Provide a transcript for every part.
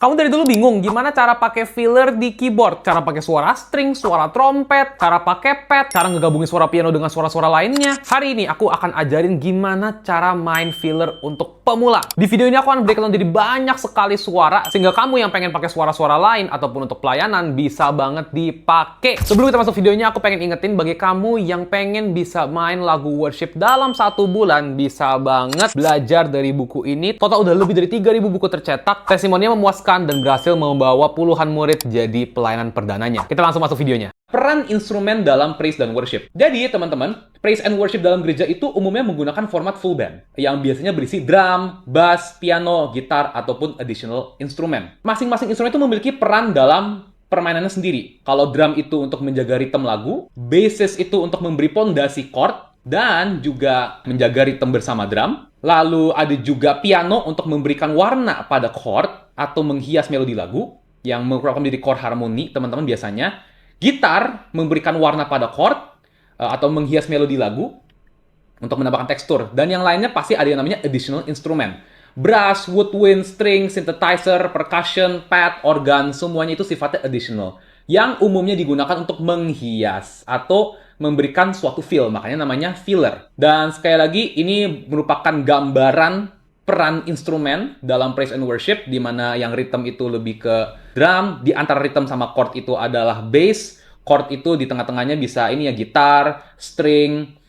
Kamu dari dulu bingung gimana cara pakai filler di keyboard? Cara pakai suara string, suara trompet, cara pakai pad, cara ngegabungin suara piano dengan suara-suara lainnya. Hari ini aku akan ajarin gimana cara main filler untuk pemula. Di video ini aku akan breakdown jadi banyak sekali suara, sehingga kamu yang pengen pakai suara-suara lain ataupun untuk pelayanan bisa banget dipakai. Sebelum kita masuk videonya, aku pengen ingetin bagi kamu yang pengen bisa main lagu worship dalam 1 bulan, bisa banget belajar dari buku ini. Total udah lebih dari 3.000 buku tercetak, testimoninya memuaskan dan berhasil membawa puluhan murid jadi pelayanan perdananya. Kita langsung masuk videonya. Peran instrumen dalam praise dan worship. Jadi, teman-teman, praise and worship dalam gereja itu umumnya menggunakan format full band, yang biasanya berisi drum, bass, piano, gitar, ataupun additional instrumen. Masing-masing instrumen itu memiliki peran dalam permainannya sendiri. Kalau drum itu untuk menjaga ritme lagu, bassist itu untuk memberi pondasi chord, dan juga menjaga ritme bersama drum. Lalu ada juga piano untuk memberikan warna pada chord atau menghias melodi lagu, yang merupakan menjadi chord harmoni, teman-teman biasanya. Gitar memberikan warna pada chord atau menghias melodi lagu untuk menambahkan tekstur. Dan yang lainnya pasti ada yang namanya additional instrument. Brass, woodwind, string, synthesizer, percussion, pad, organ, semuanya itu sifatnya additional, yang umumnya digunakan untuk menghias atau memberikan suatu feel, makanya namanya filler. Dan sekali lagi, ini merupakan gambaran peran instrumen dalam praise and worship, di mana yang rhythm itu lebih ke drum, di antara rhythm sama chord itu adalah bass, chord itu di tengah-tengahnya bisa ini ya, gitar, string,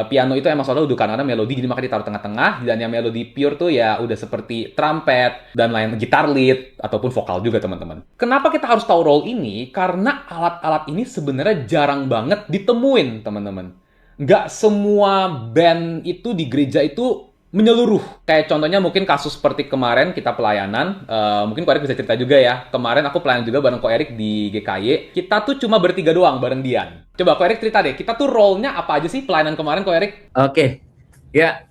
piano itu emang selalu karena melodi, jadi makanya ditaruh tengah-tengah. Dan yang melodi pure tuh ya udah seperti trumpet dan lain, gitar lead ataupun vokal juga, teman-teman. Kenapa kita harus tahu role ini? Karena alat-alat ini sebenarnya jarang banget ditemuin, teman-teman. Nggak semua band itu di gereja itu menyeluruh. Kayak contohnya mungkin kasus seperti kemarin kita pelayanan, mungkin Ko Erik bisa cerita juga ya. Kemarin aku pelayanan juga bareng Ko Erik di GKY. Kita tuh cuma bertiga doang bareng Dian. Coba Ko Erik cerita deh, kita tuh role-nya apa aja sih pelayanan kemarin, Ko Erik? Oke, ya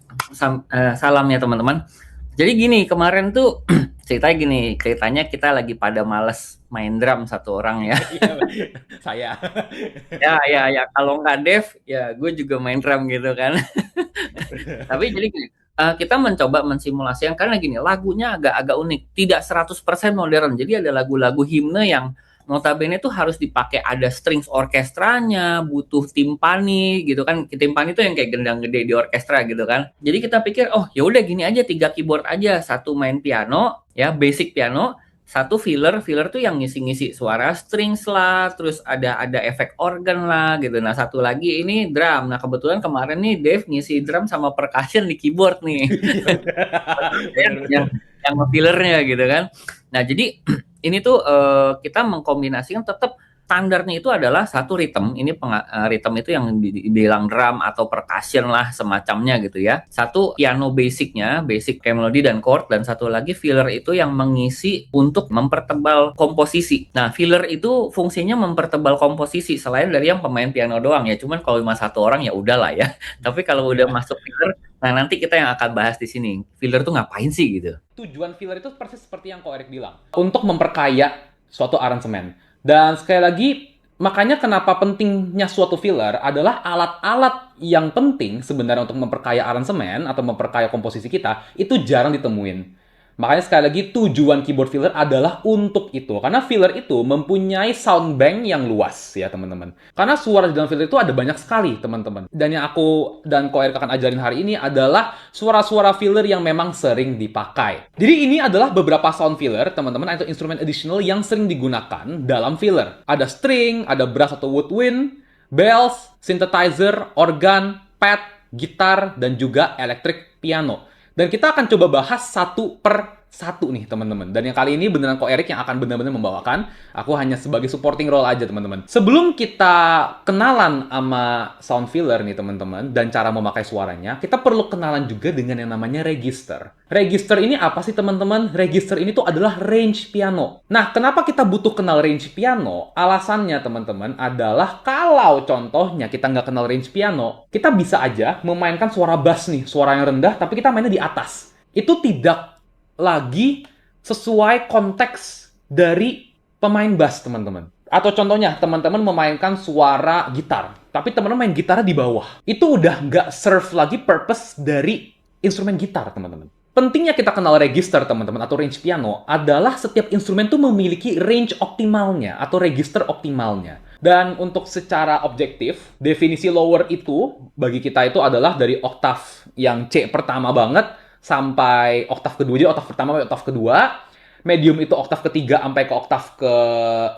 salam ya teman-teman. Jadi gini, kemarin tuh ceritanya kita lagi pada males main drum satu orang ya. Saya. Ya, kalau nggak Dev, ya gue juga main drum gitu kan. Tapi jadi gini, kita mencoba mensimulasikan, karena gini, lagunya agak-agak unik, tidak 100% modern. Jadi ada lagu-lagu himne yang notabene tuh harus dipakai ada strings orkestranya, butuh timpani gitu kan. Timpani itu yang kayak gendang gede di orkestra gitu kan. Jadi kita pikir, oh ya udah gini aja, 3 keyboard aja, satu main piano ya, basic piano, satu filler tuh yang ngisi-ngisi suara strings lah, terus ada efek organ lah gitu. Nah, satu lagi ini drum. Nah, kebetulan kemarin nih Dave ngisi drum sama percussion di keyboard nih. yang fillernya gitu kan. Nah, jadi ini tuh kita mengkombinasikan, tetap standarnya itu adalah satu rhythm. Ini rhythm itu yang dibilang drum atau percussion lah semacamnya gitu ya. Satu piano basicnya, basic kayak melodi dan chord, dan satu lagi filler itu yang mengisi untuk mempertebal komposisi. Nah, filler itu fungsinya mempertebal komposisi selain dari yang pemain piano doang ya. Cuman kalau cuma satu orang ya udahlah ya. Tapi kalau udah masuk filler, nah nanti kita yang akan bahas di sini. Filler tuh ngapain sih gitu? Tujuan filler itu persis seperti yang Ko Erik bilang, untuk memperkaya suatu aransemen. Dan sekali lagi, makanya kenapa pentingnya suatu filler adalah alat-alat yang penting sebenarnya untuk memperkaya aransemen atau memperkaya komposisi kita, itu jarang ditemuin. Makanya sekali lagi, tujuan keyboard filler adalah untuk itu. Karena filler itu mempunyai sound bank yang luas ya, teman-teman. Karena suara di dalam filler itu ada banyak sekali, teman-teman. Dan yang aku dan Ko Erik akan ajarin hari ini adalah suara-suara filler yang memang sering dipakai. Jadi ini adalah beberapa sound filler, teman-teman, atau instrumen additional yang sering digunakan dalam filler. Ada string, ada brass atau woodwind, bells, synthesizer, organ, pad, gitar, dan juga electric piano. Dan kita akan coba bahas satu per satu nih, teman-teman. Dan yang kali ini beneran Ko Erik yang akan benar-benar membawakan. Aku hanya sebagai supporting role aja, teman-teman. Sebelum kita kenalan sama sound filler nih, teman-teman, dan cara memakai suaranya, kita perlu kenalan juga dengan yang namanya register. Register ini apa sih, teman-teman? Register ini tuh adalah range piano. Nah, kenapa kita butuh kenal range piano? Alasannya, teman-teman, adalah kalau contohnya kita nggak kenal range piano, kita bisa aja memainkan suara bass nih, suara yang rendah, tapi kita mainnya di atas. Itu tidak lagi sesuai konteks dari pemain bass, teman-teman. Atau contohnya, teman-teman memainkan suara gitar, tapi teman-teman main gitarnya di bawah. Itu udah nggak serve lagi purpose dari instrumen gitar, teman-teman. Pentingnya kita kenal register, teman-teman, atau range piano adalah setiap instrumen tuh memiliki range optimalnya atau register optimalnya. Dan untuk secara objektif, definisi lower itu bagi kita itu adalah dari oktav yang C pertama banget sampai oktav kedua. Jadi oktav pertama sampai oktav kedua. Medium itu oktav ketiga sampai ke oktav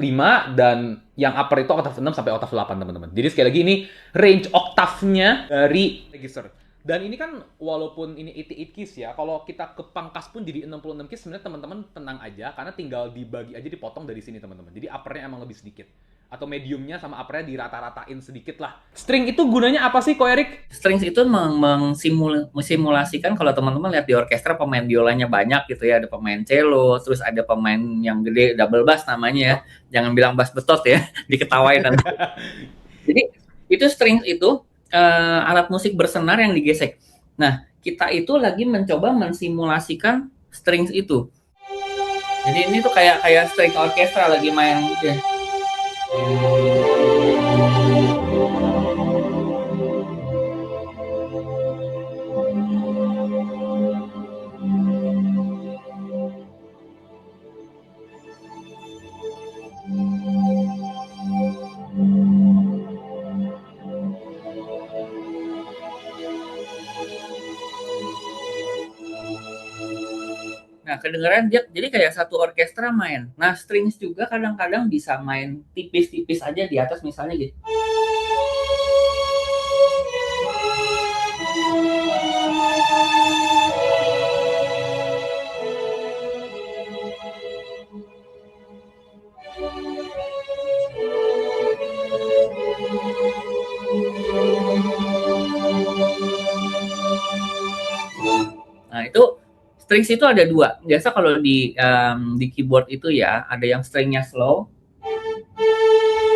kelima, dan yang upper itu oktav 6 sampai oktav 8, teman-teman. Jadi sekali lagi ini range oktavnya dari register. Dan ini kan walaupun ini 88 keys ya, kalau kita ke pangkas pun jadi 66 keys, sebenarnya teman-teman tenang aja karena tinggal dibagi aja, dipotong dari sini, teman-teman. Jadi uppernya emang lebih sedikit. Atau mediumnya sama uppernya dirata-ratain sedikit lah. String itu gunanya apa sih, Ko Erik? Strings itu mensimulasikan kalau teman-teman lihat di orkestra pemain biolanya banyak gitu ya, ada pemain cello, terus ada pemain yang gede double bass namanya ya. Jangan bilang bass betot ya, diketawain nanti. Jadi itu strings itu alat musik bersenar yang digesek. Nah, kita itu lagi mencoba mensimulasikan strings itu. Jadi ini tuh kayak string orkestra lagi main ya. Nah, kedengeran dia jadi kayak satu orkestra main. Nah, strings juga kadang-kadang bisa main tipis-tipis aja di atas misalnya gitu. Nah, itu strings itu ada dua. Biasa kalau di keyboard itu ya, ada yang stringnya slow,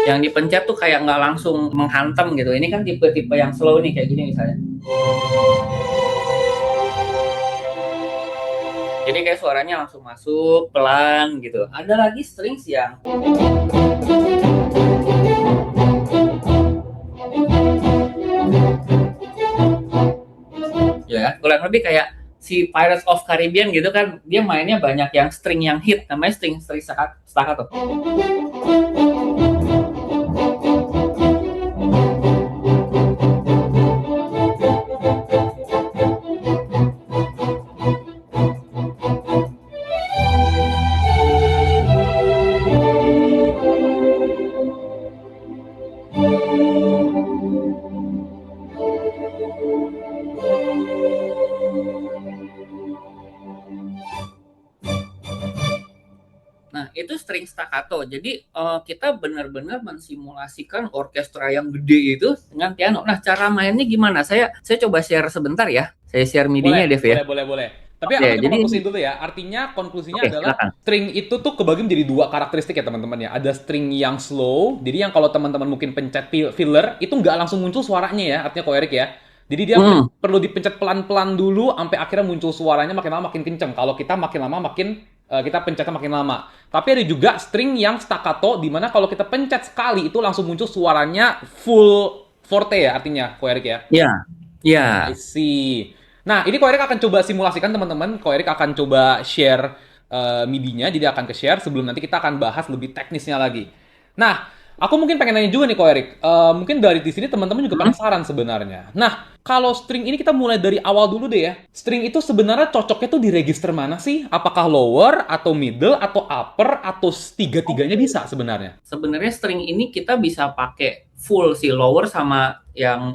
yang dipencet tuh kayak nggak langsung menghantam gitu. Ini kan tipe-tipe yang slow nih, kayak gini misalnya. Jadi kayak suaranya langsung masuk, pelan gitu. Ada lagi strings yang ya, kurang lebih kayak si Pirates of Caribbean gitu kan, dia mainnya banyak yang string yang hit, namanya string staccato. Nah, itu string staccato. Jadi kita benar-benar mensimulasikan orkestra yang gede itu dengan piano. Nah, cara mainnya gimana? Saya coba share sebentar ya. Saya share MIDI-nya, Dev ya. Boleh. Tapi Oke, aku coba jadi konklusin dulu ya. Artinya konklusinya oke, adalah silakan. string itu tuh kebagi menjadi dua karakteristik ya, teman-teman ya. Ada string yang slow, jadi yang kalau teman-teman mungkin pencet filler itu nggak langsung muncul suaranya ya, artinya Ko Erik ya. Jadi dia perlu dipencet pelan-pelan dulu sampai akhirnya muncul suaranya, makin lama makin kenceng. Kalau kita makin lama makin kita pencetnya makin lama. Tapi ada juga string yang staccato, di mana kalau kita pencet sekali itu langsung muncul suaranya full forte ya, artinya Ko Erik ya. Iya, iya. I see. Nah, ini Ko Erik akan coba simulasikan, teman-teman. Ko Erik akan coba share MIDI-nya, jadi akan ke-share sebelum nanti kita akan bahas lebih teknisnya lagi. Nah, aku mungkin pengen nanya juga nih, Ko Erik. Mungkin dari di sini teman-teman juga penasaran sebenarnya. Nah, kalau string ini kita mulai dari awal dulu deh ya. String itu sebenarnya cocoknya tuh di register mana sih? Apakah lower, atau middle, atau upper, atau tiga-tiganya bisa sebenarnya? Sebenarnya string ini kita bisa pakai full sih, lower sama yang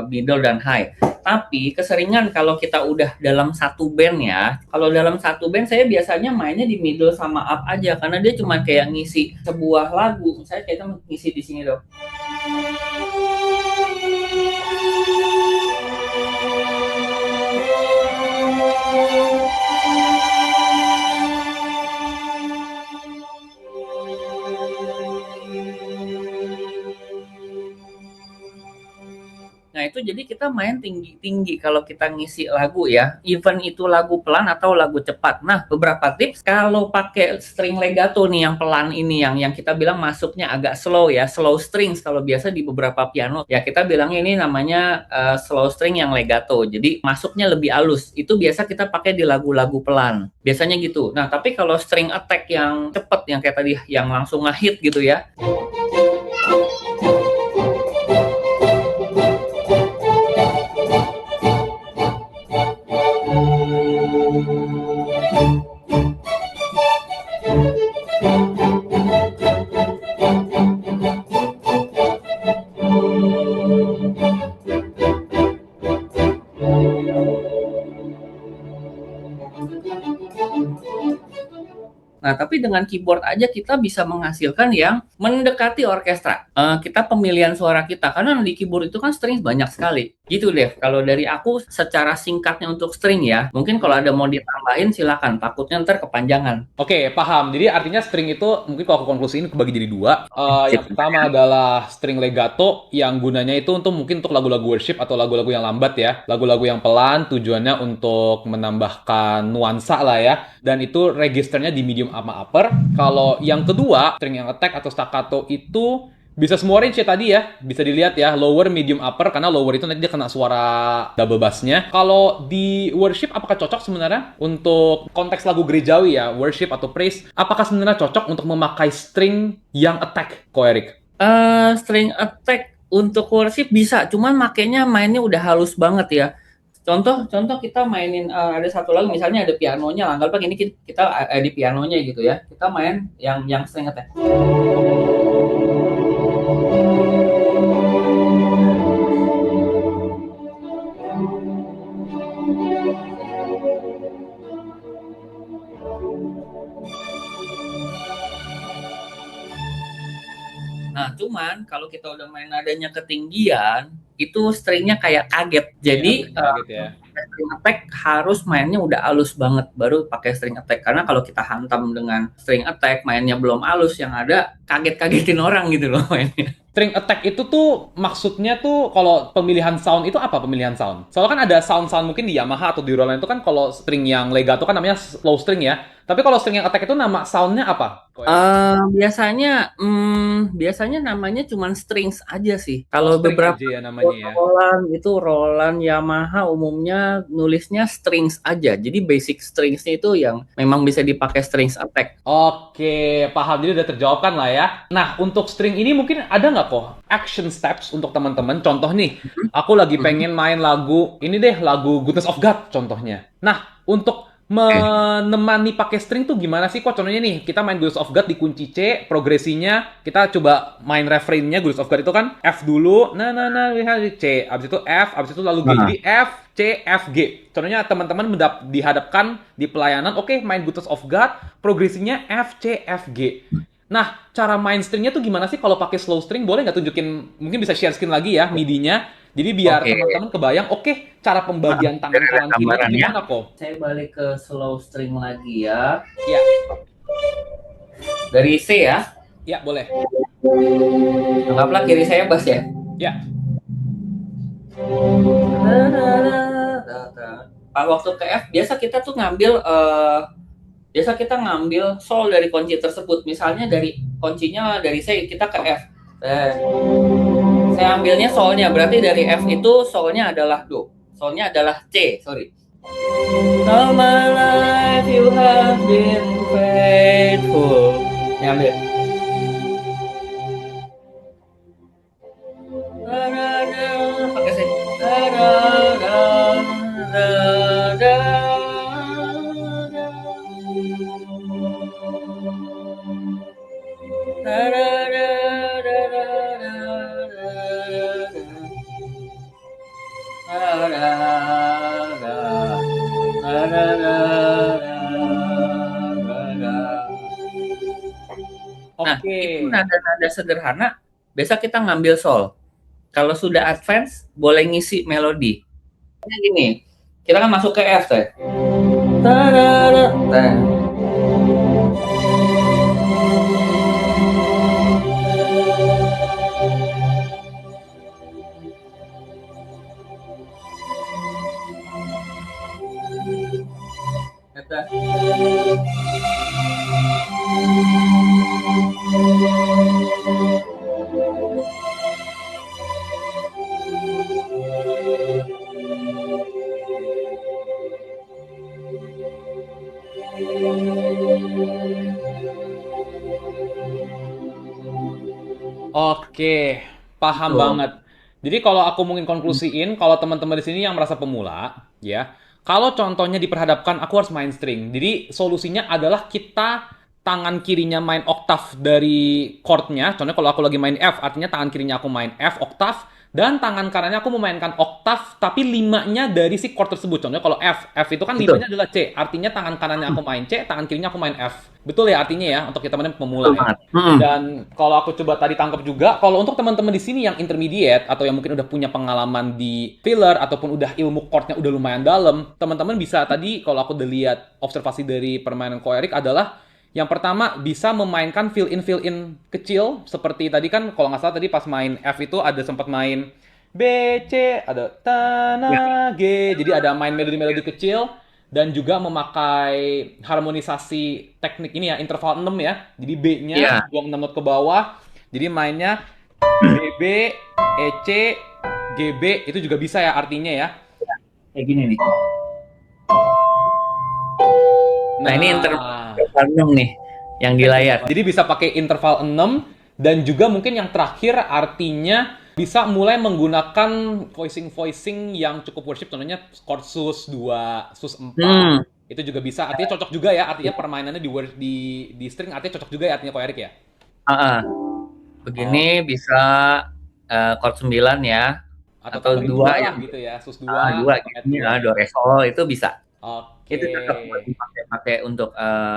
middle dan high. Tapi keseringan kalau kita udah dalam satu band ya, kalau dalam satu band saya biasanya mainnya di middle sama up aja, karena dia cuma kayak ngisi sebuah lagu. Misalnya kita ngisi di sini dong. Nah, Nah, itu jadi kita main tinggi-tinggi kalau kita ngisi lagu ya, even itu lagu pelan atau lagu cepat. Nah, beberapa tips kalau pakai string legato nih yang pelan ini, yang kita bilang masuknya agak slow ya, slow strings kalau biasa di beberapa piano ya kita bilangnya ini namanya slow string yang legato. Jadi masuknya lebih halus. Itu biasa kita pakai di lagu-lagu pelan. Biasanya gitu. Nah, tapi kalau string attack yang cepet yang kayak tadi yang langsung ngehit gitu ya. Nah, tapi dengan keyboard aja kita bisa menghasilkan yang mendekati orkestra. Kita pemilihan suara kita, karena di keyboard itu kan string banyak sekali. Gitu, Dev. Kalau dari aku secara singkatnya untuk string ya, mungkin kalau ada mau ditambahin silakan, takutnya ntar kepanjangan. Oke, paham. Jadi artinya string itu mungkin kalau aku konklusiin kebagi jadi dua. Yang pertama adalah string legato yang gunanya itu mungkin untuk lagu-lagu worship atau lagu-lagu yang lambat ya. Lagu-lagu yang pelan tujuannya untuk menambahkan nuansa lah ya. Dan itu registernya di medium sama upper. Kalau yang kedua, string yang attack atau staccato itu bisa semua range ya tadi ya. Bisa dilihat ya, lower, medium, upper. Karena lower itu nanti dia kena suara double bass-nya. Kalau di worship, apakah cocok sebenarnya untuk konteks lagu gerejawi ya, worship atau praise? Apakah sebenarnya cocok untuk memakai string yang attack, Ko Erik? String attack untuk worship bisa, cuman makainya mainnya udah halus banget ya. Contoh kita mainin ada satu lagu misalnya ada pianonya, anggaplah ini kita di pianonya gitu ya. Kita main yang string attack. Nah, cuman kalau kita udah main nadanya ketinggian, itu stringnya kayak kaget. Jadi kaget ya. String attack harus mainnya udah halus banget baru pakai string attack, karena kalau kita hantam dengan string attack mainnya belum halus, yang ada kaget-kagetin orang gitu loh mainnya. String attack itu tuh maksudnya tuh kalau pemilihan sound itu apa pemilihan sound? Soalnya kan ada sound-sound mungkin di Yamaha atau di Roland itu kan kalau string yang legato kan namanya slow string ya. Tapi kalau string yang attack itu nama soundnya apa? Biasanya namanya cuman strings aja sih. Kalau String beberapa aja ya namanya ya. Roland, Yamaha umumnya nulisnya strings aja. Jadi basic stringsnya itu yang memang bisa dipakai strings attack. Oke, paham. Jadi udah terjawab kan lah ya. Nah, untuk string ini mungkin ada nggak kok action steps untuk teman-teman? Contoh nih, aku lagi pengen main lagu, ini deh lagu Goodness of God contohnya. Nah, untuk menemani pakai string tuh gimana sih kok? Contohnya nih, kita main Goodness of God di kunci C, progresinya kita coba main refrainnya Goodness of God itu kan F dulu, C, abis itu F, abis itu lalu G. Jadi F, C, F, G. Contohnya teman-teman dihadapkan di pelayanan, oke, main Goodness of God, progresinya F, C, F, G. Nah, cara main stringnya tuh gimana sih kalau pakai slow string? Boleh nggak tunjukin, mungkin bisa share screen lagi ya, MIDI-nya. Jadi biar teman-teman kebayang, cara pembagian tangan kanan kiri gimana kok? Saya balik ke slow string lagi ya. Ya. Dari C ya. Ya, boleh. Anggaplah kiri saya bass ya. Ya. Waktu ke F, biasa kita tuh ngambil sol dari kunci tersebut. Misalnya dari kuncinya dari C kita ke F. Saya ambilnya solnya, berarti dari F itu solnya adalah Do. Solnya adalah C, sorry. All my life you have been faithful. Ini ambil. Pakai C. Nah, itu nada-nada sederhana, biasa kita ngambil sol. Kalau sudah advance, boleh ngisi melodi. Ini gini, kita kan masuk ke F tuh. Oke, paham Tuh. banget. Jadi kalau aku mungkin konklusiin, kalau teman-teman di sini yang merasa pemula, ya, kalau contohnya diperhadapkan aku harus main string. Jadi solusinya adalah kita tangan kirinya main oktav dari chordnya. Contohnya kalau aku lagi main F, artinya tangan kirinya aku main F oktav, dan tangan kanannya aku memainkan oktav, tapi limanya dari si chord tersebut. Contohnya kalau F, F itu kan Betul. limanya adalah C. Artinya tangan kanannya aku main C, tangan kirinya aku main F. Betul ya artinya ya, untuk kita teman Betul pemula ya. banget. Mm-mm. Dan kalau aku coba tadi tangkap juga, kalau untuk teman-teman di sini yang intermediate atau yang mungkin udah punya pengalaman di filler ataupun udah ilmu chordnya udah lumayan dalam, teman-teman bisa tadi kalau aku udah lihat observasi dari permainan Ko Erik adalah yang pertama bisa memainkan fill in kecil seperti tadi kan kalau nggak salah tadi pas main F itu ada sempat main B C ada Ya. tanah G jadi ada main melodi-melodi kecil dan juga memakai harmonisasi teknik ini ya, interval 6 ya. Jadi B-nya Iya, buang 6 not ke bawah. Jadi mainnya B B, E C, G B itu juga bisa ya artinya ya. kayak gini nih. Nah, ini Nah, interval nih yang di layar. jadi bisa pakai interval 6 dan juga mungkin yang terakhir artinya bisa mulai menggunakan voicing-voicing yang cukup worship contohnya chord sus 2, sus 4. Hmm. Itu juga bisa. Artinya cocok juga ya. Artinya permainannya di string artinya cocok juga ya artinya Ko Erik ya. Ah, ah. Oh, Begini bisa chord 9 ya, atau atau tambahin 2 dua lah yang gitu ya. Sus 2, dua flat gitu 2. ya, do re sol itu bisa. Itu Oke. cocok buat dipakai untuk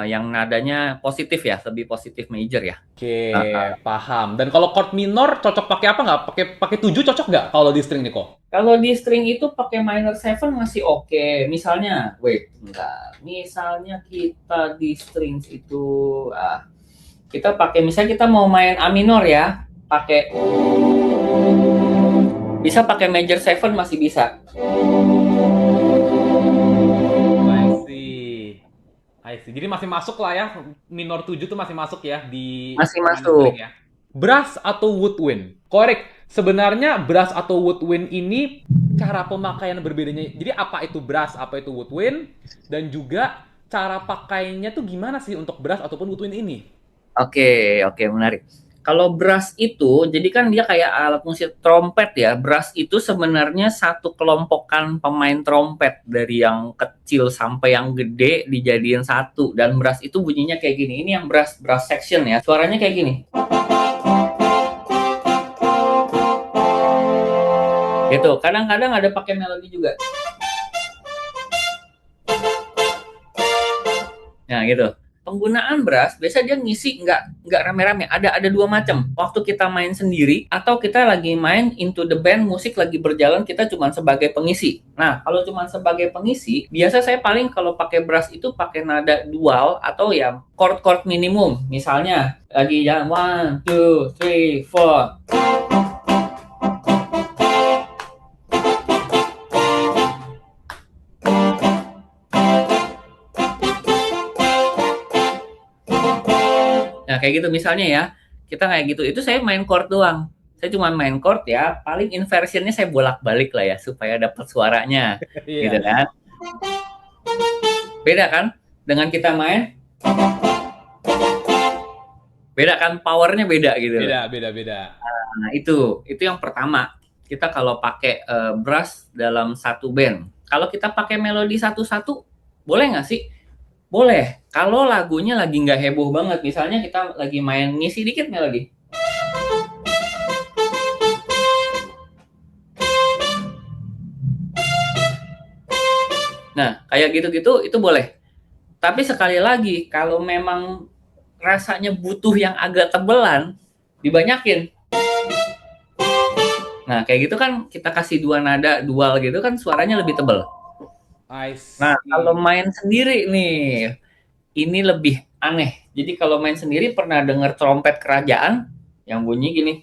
yang nadanya positif ya, lebih positif major ya. Oke, Heeh. paham. Dan kalau chord minor cocok pakai apa nggak? Pakai pakai 7 cocok nggak kalau di string nih kok? Kalau di string itu pakai minor 7 masih oke. Misalnya, wait, enggak. Misalnya kita di strings itu kita pakai misalnya kita mau main A minor ya, pakai bisa pakai major 7 masih bisa. I see. I see. Jadi masih masuk lah ya. Minor 7 tuh masih masuk ya di Masih permainan masuk. string ya. Brass atau woodwind? Korek. Sebenarnya brass atau woodwind ini cara pemakaian berbedanya. Jadi apa itu brass, apa itu woodwind? Dan juga cara pakainya tuh gimana sih untuk brass ataupun woodwind ini? Oke, oke, menarik. Kalau brass itu, jadi kan dia kayak alat musik trompet ya. Brass itu sebenarnya satu kelompokan pemain trompet dari yang kecil sampai yang gede dijadiin satu. Dan brass itu bunyinya kayak gini. Ini yang brass brass section ya. Suaranya kayak gini. Gitu. Kadang-kadang ada pakai melodi juga. Nah, gitu. Penggunaan brass biasa dia ngisi nggak rame-rame. Ada dua macam. Waktu kita main sendiri atau kita lagi main into the band musik lagi berjalan kita cuma sebagai pengisi. Nah, kalau cuma sebagai pengisi, biasa saya paling kalau pakai brass itu pakai nada dual atau ya chord-chord minimum. Misalnya lagi jalan 1 2 3 4. Nah, kayak gitu misalnya ya. Kita kayak gitu. Itu saya main chord doang. Saya cuma main chord ya, paling inversionnya saya bolak-balik lah ya supaya dapat suaranya. Gitu Iya. kan. Beda kan dengan kita main, beda kan powernya beda gitu loh. Beda, beda, beda. Nah, itu yang pertama. Kita kalau pakai brass dalam satu band. Kalau kita pakai melodi satu-satu, boleh nggak sih? Boleh. Kalau lagunya lagi nggak heboh banget, misalnya kita lagi main ngisi dikit melodi. Nah, kayak gitu-gitu itu boleh. Tapi sekali lagi, kalau memang rasanya butuh yang agak tebelan, dibanyakin. Nah, kayak gitu kan kita kasih dua nada dual gitu kan suaranya lebih tebel. I Nah, kalau see. main sendiri nih, ini lebih aneh. Jadi kalau main sendiri pernah dengar trompet kerajaan yang bunyi gini.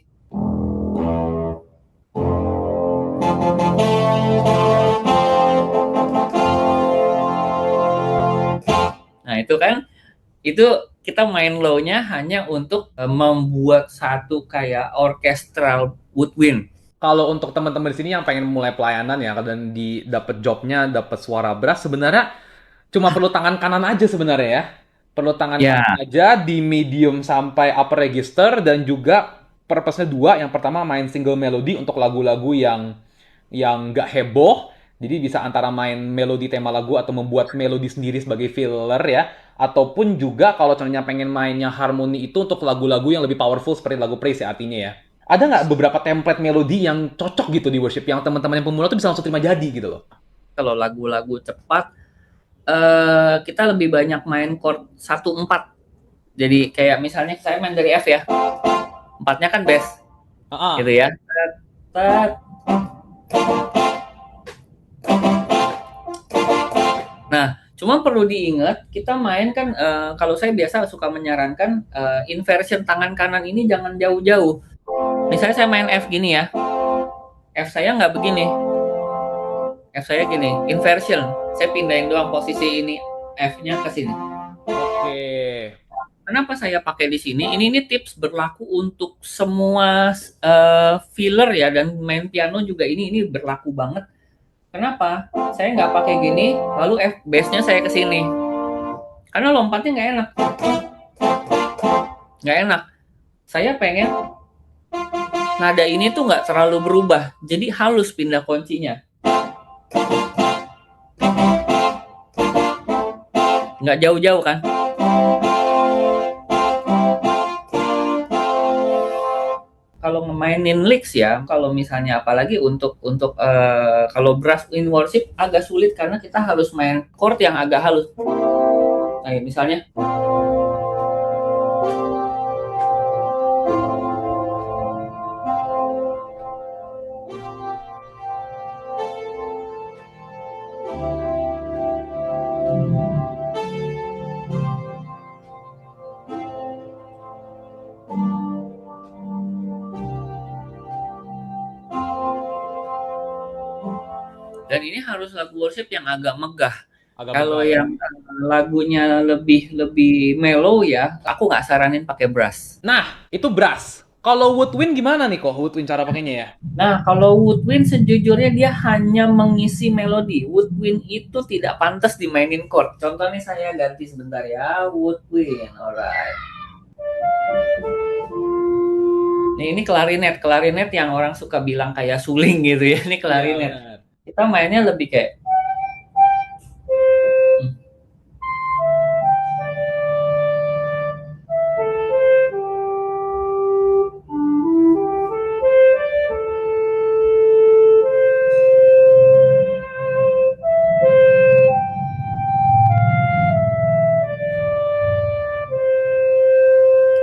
Nah, itu kan itu kita main low-nya hanya untuk membuat satu kayak orchestral woodwind. Kalau untuk teman-teman di sini yang pengen mulai pelayanan ya dan di dapat jobnya dapat suara brass sebenarnya cuma perlu tangan kanan aja sebenarnya ya. Perlu tangan Ya, kanan aja di medium sampai upper register, dan juga purpose-nya dua. Yang pertama main single melody untuk lagu-lagu yang nggak heboh. Jadi bisa antara main melodi tema lagu atau membuat melodi sendiri sebagai filler ya. Ataupun juga kalau contohnya pengen mainnya harmoni itu untuk lagu-lagu yang lebih powerful seperti lagu praise ya artinya ya. Ada nggak beberapa template melodi yang cocok gitu di worship yang teman-teman yang pemula tuh bisa langsung terima jadi gitu loh? kalau lagu-lagu cepat kita lebih banyak main chord 1/4. Jadi kayak misalnya saya main dari F ya. Empatnya kan bass gitu Ah, ya. Tet, Nah, cuma perlu diingat kita main kan kalau saya biasa suka menyarankan inversion tangan kanan ini jangan jauh-jauh. Misalnya saya main F gini ya. F saya nggak begini. F saya gini, inversion. Saya pindahin doang posisi ini F-nya ke sini. oke. Kenapa saya pakai di sini? Ini tips berlaku untuk semua filler ya, dan main piano juga ini berlaku banget. Kenapa? Saya nggak pakai gini, lalu F bass-nya saya ke sini. Karena lompatnya nggak enak. Saya pengen nada ini tuh nggak terlalu berubah, jadi halus pindah kuncinya, nggak jauh-jauh kan. Kalau ngemainin licks ya, kalau misalnya apalagi untuk kalau brass in worship agak sulit karena kita harus main chord yang agak halus. Nah, misalnya dan ini harus lagu worship yang agak megah. Agak Kalau megah ya. yang lagunya lebih lebih mellow ya, aku nggak saranin pakai brass. Nah, itu brass. Kalau woodwind gimana nih kok? Woodwind cara pakainya ya? Nah, kalau woodwind sejujurnya dia hanya mengisi melodi. Woodwind itu tidak pantas dimainin chord. Contohnya saya ganti sebentar ya, woodwind, alright. Ini klarinet, klarinet yang orang suka bilang kayak suling gitu ya. Ini Iya, klarinet. benar. Kita mainnya lebih kayak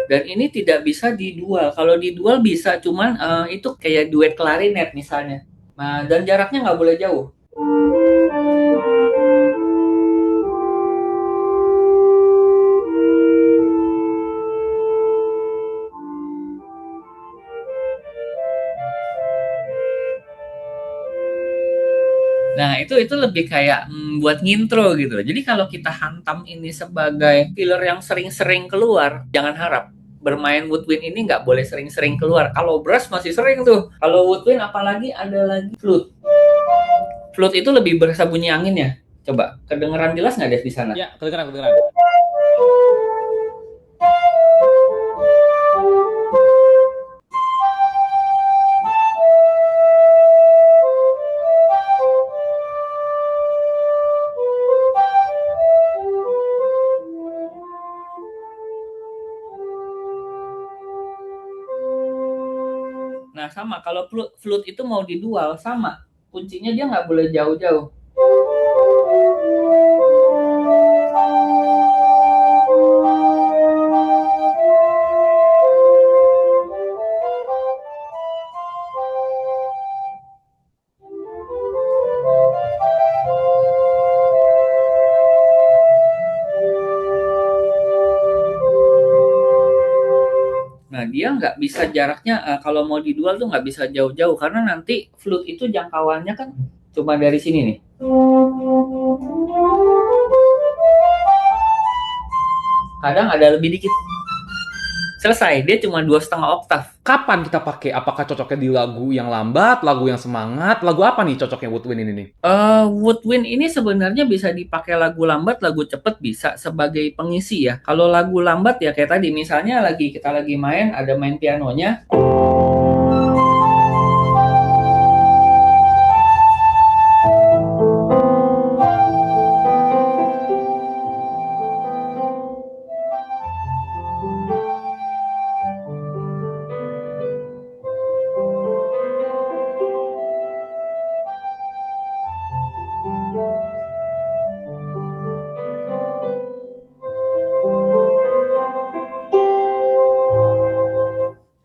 dan ini tidak bisa didual. Kalau didual bisa, cuman itu kayak duet klarinet misalnya. Nah, dan jaraknya nggak boleh jauh. Nah, itu lebih kayak buat ngintro gitu. Jadi kalau kita hantam ini sebagai filler yang sering-sering keluar, jangan harap bermain woodwind ini nggak boleh sering-sering keluar. Kalau brass masih sering tuh. Kalau woodwind apalagi ada lagi flute. Flute itu lebih berasa bunyi anginnya. Coba, kedengeran jelas nggak Des di sana? Ya, kedengeran, kedengeran. Nah, sama. Kalau flute itu mau didual, sama. Kuncinya dia nggak boleh jauh-jauh. Nah, dia nggak bisa jaraknya, kalau mau didual tuh nggak bisa jauh-jauh, karena nanti flute itu jangkauannya kan cuma dari sini nih. Kadang ada lebih dikit. Selesai, dia cuma 2,5 oktav. Kapan kita pakai? Apakah cocoknya di lagu yang lambat, lagu yang semangat, lagu apa nih cocoknya Woodwind ini nih? Woodwind ini sebenarnya bisa dipakai lagu lambat, lagu cepet bisa sebagai pengisi ya. Kalau lagu lambat ya kayak tadi, misalnya kita lagi main, ada main pianonya.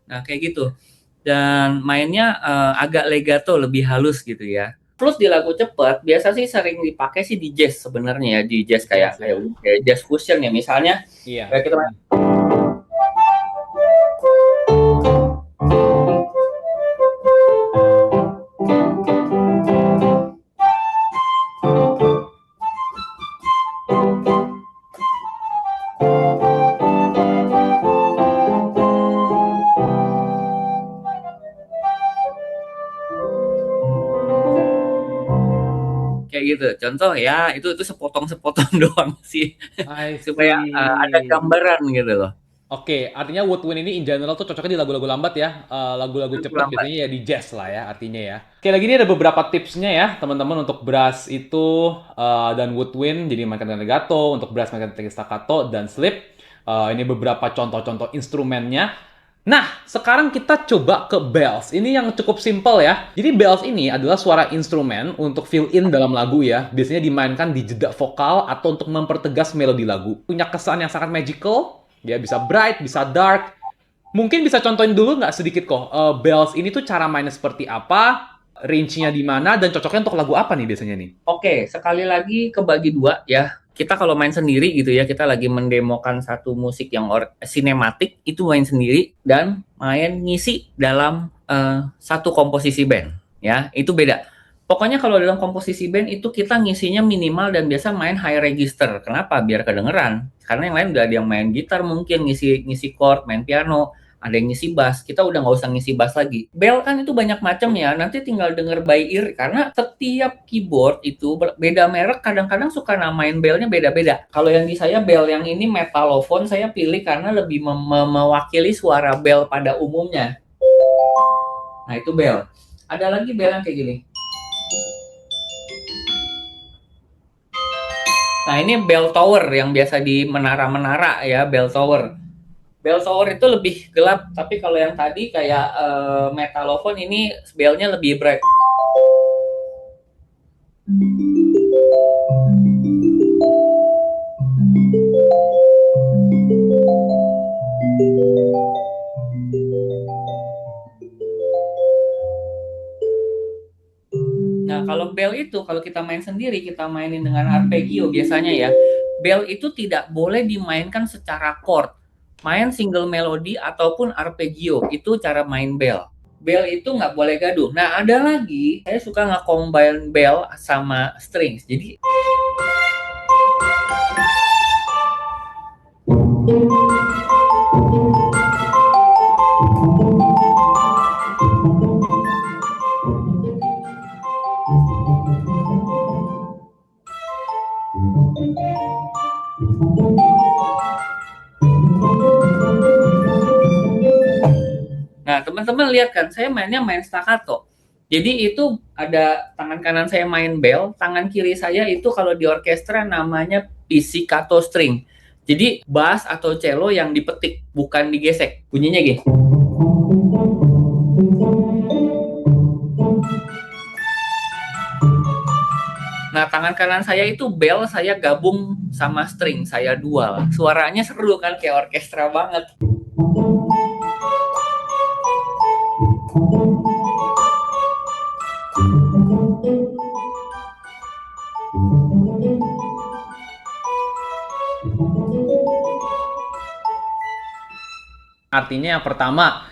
Nah, kayak gitu. Dan mainnya agak legato, lebih halus gitu ya. Plus di lagu cepet, biasa sih sering dipakai sih di jazz sebenarnya ya, di jazz kayak jazz fusion ya. Misalnya Iya. kayak kita main. Kayak gitu. Contoh ya, itu sepotong-sepotong doang sih. I Supaya ada see. gambaran gitu loh. Oke, artinya Woodwind ini in general tuh cocoknya di lagu-lagu lambat ya. Lagu-lagu Lagu cepet lambat. biasanya ya di jazz lah ya artinya ya. Oke, lagi ini ada beberapa tipsnya ya teman-teman untuk brass itu dan woodwind jadi mainkan dengan legato, untuk brass mainkan dengan staccato dan slip. Ini beberapa contoh-contoh instrumennya. Nah, sekarang kita coba ke bells. Ini yang cukup simple ya. Jadi bells ini adalah suara instrumen untuk fill in dalam lagu ya. Biasanya dimainkan di jeda vokal atau untuk mempertegas melodi lagu. Punya kesan yang sangat magical. Ya, bisa bright, bisa dark. Mungkin bisa contohin dulu nggak sedikit kok. Bells ini tuh cara mainnya seperti apa? Range-nya di mana? Dan cocoknya untuk lagu apa nih biasanya nih? Oke, sekali lagi kebagi dua ya. Kita kalau main sendiri gitu ya, kita lagi mendemokan satu musik yang sinematik, itu main sendiri dan main ngisi dalam satu komposisi band ya, itu beda. Pokoknya kalau dalam komposisi band itu kita ngisinya minimal dan biasa main high register. Kenapa? Biar kedengeran. Karena yang lain udah ada yang main gitar mungkin, ngisi chord, main piano, ada yang ngisi bass, kita udah nggak usah ngisi bass lagi. Bell kan itu banyak macam ya, nanti tinggal denger by ear, karena setiap keyboard itu beda merek, kadang-kadang suka namain bellnya beda-beda. Kalau yang di saya bell yang ini metalophone, saya pilih karena lebih mewakili suara bell pada umumnya. Nah itu bell. Ada lagi bell yang kayak gini. Nah ini bell tower yang biasa di menara-menara ya, bell tower. Bell tower itu lebih gelap, tapi kalau yang tadi kayak metalophone ini bellnya lebih bright. Nah, kalau bell itu kalau kita main sendiri, kita mainin dengan arpeggio biasanya ya. Bell itu tidak boleh dimainkan secara chord. Main single melody ataupun arpeggio, itu cara main bell. Bell itu nggak boleh gaduh. Nah, ada lagi, saya suka nge-combine bell sama strings. Jadi, nah teman-teman lihat kan, saya mainnya main staccato. Jadi itu ada tangan kanan saya main bell, tangan kiri saya itu kalau di orkestra namanya pizzicato string. Jadi bass atau cello yang dipetik, bukan digesek. Bunyinya gini. Nah, tangan kanan saya itu bell, saya gabung sama string, saya dual. Suaranya seru kan, kayak orkestra banget. Artinya yang pertama,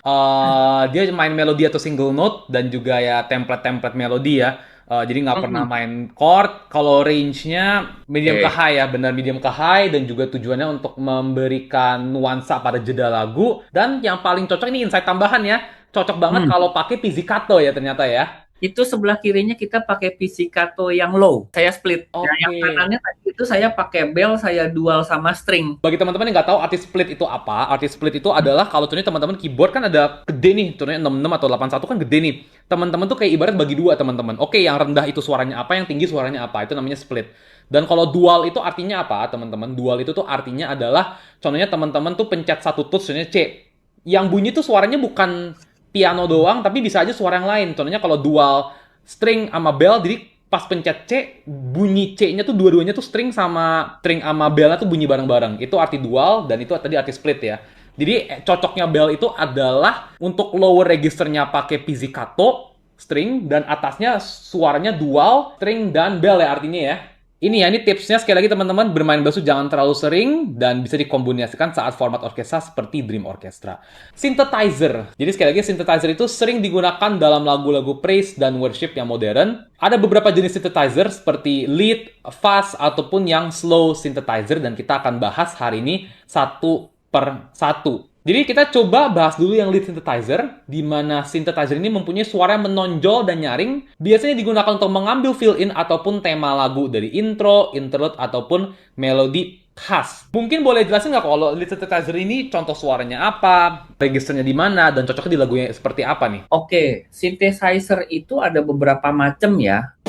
dia main melodi atau single note dan juga ya template-template melodi ya. Jadi nggak pernah Mhm. main chord. Kalau range-nya medium ke Oke. high ya, benar medium ke high, dan juga tujuannya untuk memberikan nuansa pada jeda lagu. Dan yang paling cocok ini insight tambahan ya, cocok banget Hmm. kalau pakai pizzicato ya ternyata ya. Itu sebelah kirinya kita pakai pizzicato yang low. Saya split. Nah, yang Oke. kanannya tadi itu saya pakai bell, saya dual sama string. Bagi teman-teman yang nggak tahu arti split itu apa, arti split itu adalah kalau contohnya teman-teman keyboard kan ada gede nih, contohnya 66 atau 81 kan gede nih. Teman-teman tuh kayak ibarat bagi dua teman-teman. Oke, yang rendah itu suaranya apa, yang tinggi suaranya apa, itu namanya split. Dan kalau dual itu artinya apa, teman-teman? Dual itu tuh artinya adalah, contohnya teman-teman tuh pencet satu tuts, contohnya C. Yang bunyi tuh suaranya bukan piano doang, tapi bisa aja suara yang lain. Contohnya kalau dual string sama bell, jadi pas pencet C, bunyi C-nya tuh dua-duanya tuh string sama bell-nya tuh bunyi bareng-bareng. Itu arti dual dan itu tadi arti split ya. Jadi cocoknya bell itu adalah untuk lower registernya pakai pizzicato string dan atasnya suaranya dual string dan bell ya artinya ya. Ini ya, ini tipsnya sekali lagi teman-teman, bermain bass jangan terlalu sering dan bisa dikombinasikan saat format orkestra seperti Dream Orchestra. Synthesizer. Jadi sekali lagi synthesizer itu sering digunakan dalam lagu-lagu praise dan worship yang modern. Ada beberapa jenis synthesizer seperti lead, fast, ataupun yang slow synthesizer dan kita akan bahas hari ini satu per satu. Jadi kita coba bahas dulu yang lead synthesizer, di mana synthesizer ini mempunyai suara yang menonjol dan nyaring, biasanya digunakan untuk mengambil fill-in ataupun tema lagu dari intro, interlude, ataupun melodi khas. Mungkin boleh jelasin nggak kalau lead synthesizer ini contoh suaranya apa, registernya di mana, dan cocoknya di lagunya seperti apa nih? Oke, synthesizer itu ada beberapa macam ya.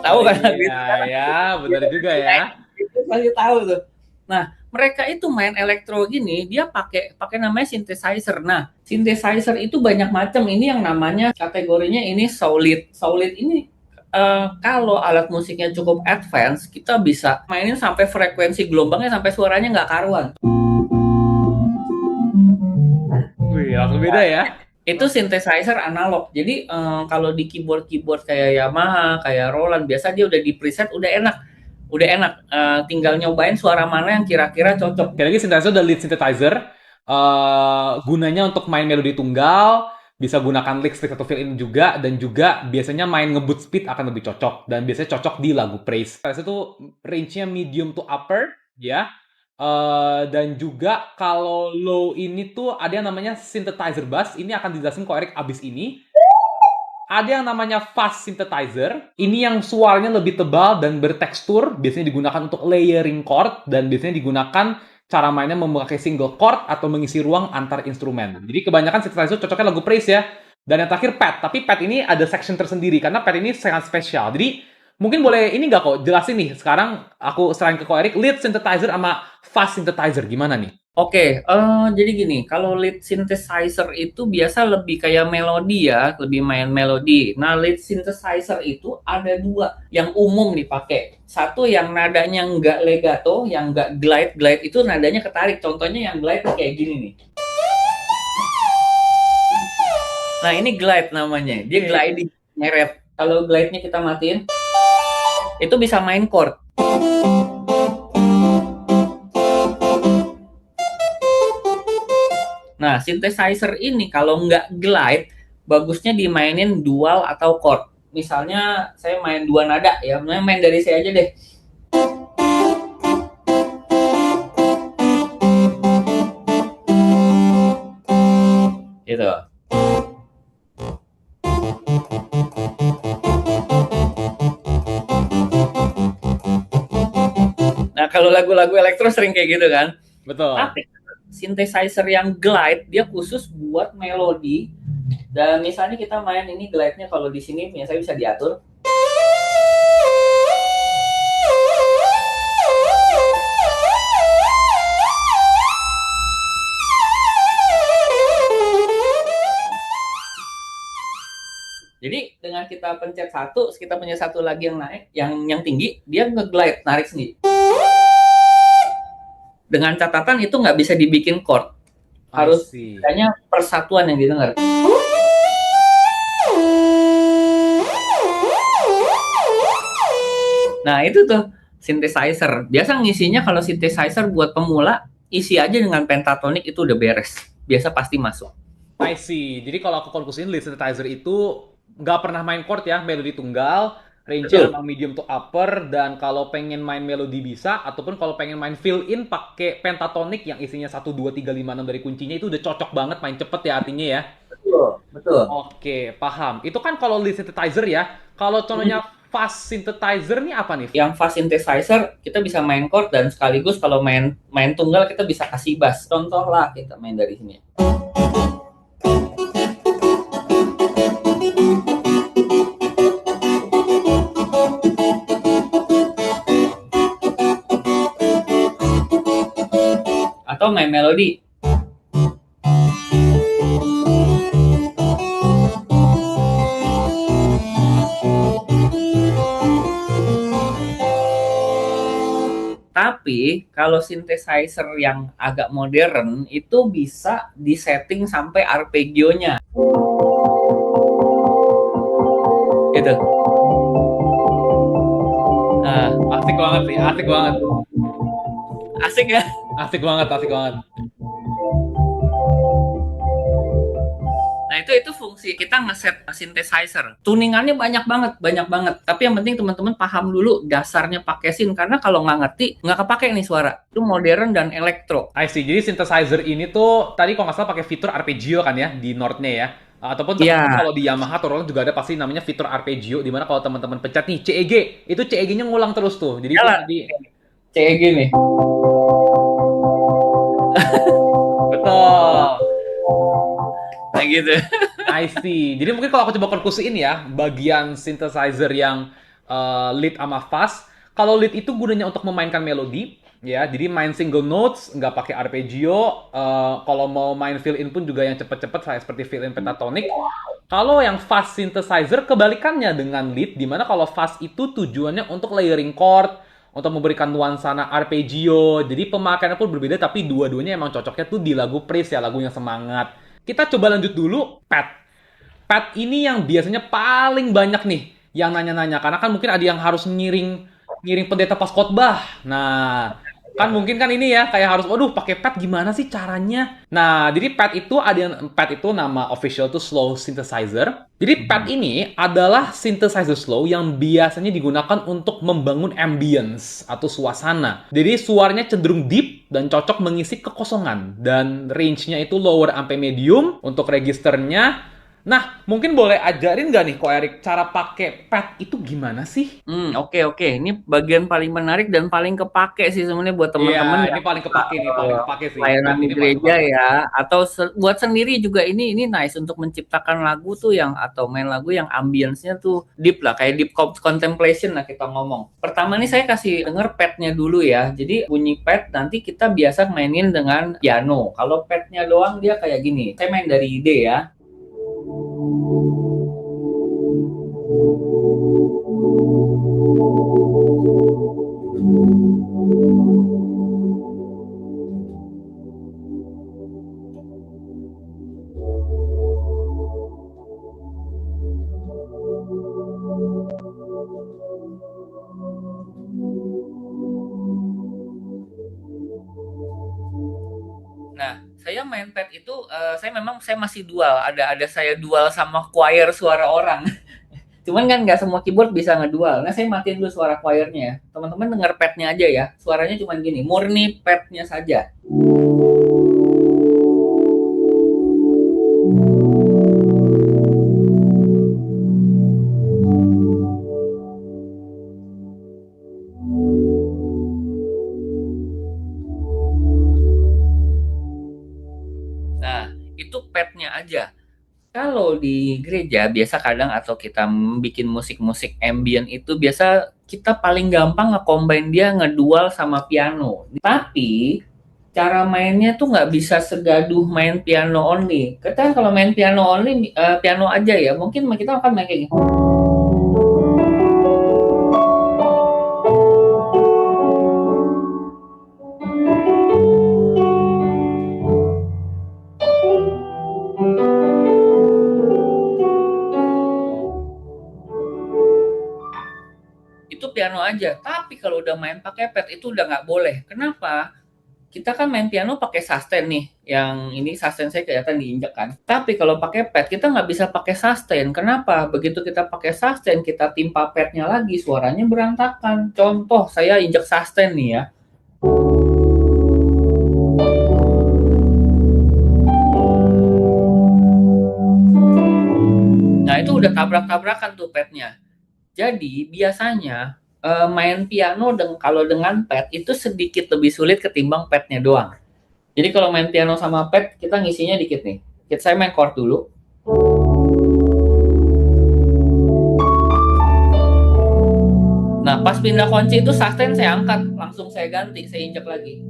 Tahu kan lagu itu Iya, kan? ya, benar juga ya. Itu pasti tahu tuh. Nah, mereka itu main elektro gini, dia pakai pakai namanya synthesizer. Nah, synthesizer itu banyak macam. Ini yang namanya kategorinya ini solid. Solid ini kalau alat musiknya cukup advance, kita bisa mainin sampai frekuensi gelombangnya sampai suaranya nggak karuan. Wih, langsung beda ya. Itu synthesizer analog. Jadi kalau di keyboard-keyboard kayak Yamaha, kayak Roland, biasa dia udah di preset, udah enak. Udah enak. Tinggal nyobain suara mana yang kira-kira cocok. Sekali lagi synthesizer dan lead synthesizer gunanya untuk main melodi tunggal, bisa gunakan lick atau fill-in juga, dan juga biasanya main ngebut speed akan lebih cocok, dan biasanya cocok di lagu praise. Synthesizer itu range-nya medium to upper, ya. Dan juga kalau low ini tuh ada yang namanya synthesizer bass, ini akan dijelasin kok Erik abis ini. Ada yang namanya fast synthesizer. Ini yang suaranya lebih tebal dan bertekstur. Biasanya digunakan untuk layering chord. Dan biasanya digunakan cara mainnya memakai single chord atau mengisi ruang antar instrumen. Jadi kebanyakan synthesizer cocoknya lagu praise ya. Dan yang terakhir pad. Tapi pad ini ada section tersendiri. Karena pad ini sangat spesial. Jadi mungkin boleh ini nggak kok jelasin nih. Sekarang aku serahin ke Ko Erik. Lead synthesizer sama fast synthesizer. Gimana nih? Oke, jadi gini, kalau lead synthesizer itu biasa lebih kayak melodi ya, lebih main melodi. Nah, lead synthesizer itu ada dua yang umum dipakai. Satu yang nadanya nggak legato, yang nggak glide itu nadanya ketarik. Contohnya yang glide kayak gini nih. Nah, ini glide namanya. Dia gliding, nyeret. Kalau glide-nya kita matiin, itu bisa main chord. Nah, synthesizer ini kalau nggak glide, bagusnya dimainin dual atau chord. Misalnya saya main dua nada ya, main dari saya aja deh. Gitu. Nah, kalau lagu-lagu elektro sering kayak gitu kan. Betul. Tapi synthesizer yang glide dia khusus buat melodi. Dan misalnya kita main ini glide-nya kalau di sini biasanya bisa diatur. Jadi dengan kita pencet satu, kita punya satu lagi yang naik, yang tinggi, dia nge-glide, narik sendiri. Dengan catatan itu nggak bisa dibikin chord. Harus kayaknya persatuan yang didengar. Nah, itu tuh synthesizer. Biasa ngisinya kalau synthesizer buat pemula, isi aja dengan pentatonik itu udah beres. biasa pasti masuk. I see. Jadi kalau aku konklusiin lead synthesizer itu nggak pernah main chord ya, melodi tunggal, range-nya Betul. emang medium to upper, dan kalau pengen main melodi bisa, ataupun kalau pengen main fill in pakai pentatonic yang isinya 1, 2, 3, 5, 6 dari kuncinya itu udah cocok banget main cepet ya artinya ya. Betul. Betul. Oke, paham. Itu kan kalau lead synthesizer ya. Kalau contohnya fast synthesizer nih apa nih? Yang fast synthesizer kita bisa main chord dan sekaligus kalau main main tunggal kita bisa kasih bass. Contoh lah kita main dari sini. Atau main melodi. Tapi kalau synthesizer yang agak modern itu bisa disetting sampai arpeggionya. Gitu. Nah, Asik banget sih, asik banget. asik ya. Asik banget, asik banget. Nah, itu fungsi kita ngeset synthesizer. Tuningannya banyak banget, banyak banget. Tapi yang penting teman-teman paham dulu dasarnya pakai synth karena kalau nggak ngerti nggak kepake nih suara. Itu modern dan elektro. I see. Jadi synthesizer ini tuh tadi kalau nggak salah pakai fitur arpeggio kan ya di Nord-nya ya. Ataupun teman-teman Iya, kalau di Yamaha atau Roland juga ada pasti namanya fitur arpeggio di mana kalau teman-teman pencet nih CEG, itu CEG-nya ngulang terus tuh. Jadi itu jalan. tadi CEG nih. betul. Nah gitu. I see. Jadi mungkin kalau aku coba konklusiin ya, bagian synthesizer yang lead sama fast. Kalau lead itu gunanya untuk memainkan melodi, ya. Jadi main single notes, nggak pakai arpeggio. Kalau mau main fill in pun juga yang cepet-cepet, kayak seperti fill in pentatonic. Kalau yang fast synthesizer kebalikannya dengan lead, dimana kalau fast itu tujuannya untuk layering chord, untuk memberikan nuansana arpeggio. Jadi pemakaiannya pun berbeda, tapi dua-duanya emang cocoknya tuh di lagu praise ya, lagu yang semangat. Kita coba lanjut dulu, Pat. Pat ini yang biasanya paling banyak nih yang nanya-nanya karena kan mungkin ada yang harus ngiring ngiring pendeta pas khotbah. Nah, kan mungkin kan ini ya kayak harus waduh pakai pad gimana sih caranya? Nah, jadi pad itu ada yang pad itu nama official tuh slow synthesizer. Jadi pad ini adalah synthesizer slow yang biasanya digunakan untuk membangun ambience atau suasana. Jadi suaranya cenderung deep dan cocok mengisi kekosongan dan range-nya itu lower sampai medium untuk registernya. Nah, mungkin boleh ajarin nggak nih, Ko Erik, cara pakai pad itu gimana sih? Oke oke. Ini bagian paling menarik dan paling kepake sih sebenarnya buat Iya, teman-teman ini yang paling kepake nih, paling eh, kepake sih. Pad pelayanan di ini paling gereja kepake. ya, atau buat sendiri juga ini nice untuk menciptakan lagu tuh yang atau main lagu yang ambience-nya tuh deep lah, kayak deep contemplation lah kita ngomong. Pertama nih saya kasih denger pad-nya dulu ya. Jadi bunyi pad nanti kita biasa mainin dengan piano. Kalau pad-nya doang dia kayak gini. Saya main dari ide ya. Nah, saya main pad itu saya masih dual. Ada saya dual sama choir suara orang. Cuman kan nggak semua keyboard bisa ngedual. Nah, saya matiin dulu suara choirnya ya. Teman-teman denger padnya aja ya. Suaranya cuma gini, murni padnya saja. Nah, itu padnya aja. Kalau di gereja biasa kadang atau kita bikin musik-musik ambient itu biasa kita paling gampang nge-combine dia ngedual sama piano. Tapi cara mainnya tuh nggak bisa segaduh main piano only. Kita kalau main piano only piano aja ya, mungkin kita akan main kayak gini. Itu piano aja. Tapi kalau udah main pakai pad itu udah nggak boleh. Kenapa? kita kan main piano pakai sustain nih. Yang ini sustain saya kelihatan diinjek kan. Tapi kalau pakai pad, kita nggak bisa pakai sustain. Kenapa? Begitu kita pakai sustain, kita timpa padnya lagi, suaranya berantakan. Contoh, saya injek sustain nih ya. Nah, itu udah tabrak-tabrakan tuh padnya. Jadi, biasanya main piano kalau dengan pad itu sedikit lebih sulit ketimbang padnya doang. Jadi kalau main piano sama pad, kita ngisinya dikit nih. Saya main chord dulu. Nah, pas pindah kunci itu sustain saya angkat, langsung saya ganti, saya injak lagi.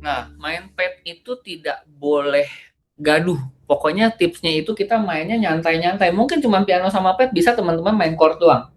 Nah, main pad itu tidak boleh gaduh. Pokoknya tipsnya itu kita mainnya nyantai-nyantai. Mungkin cuma piano sama pad bisa teman-teman main chord doang.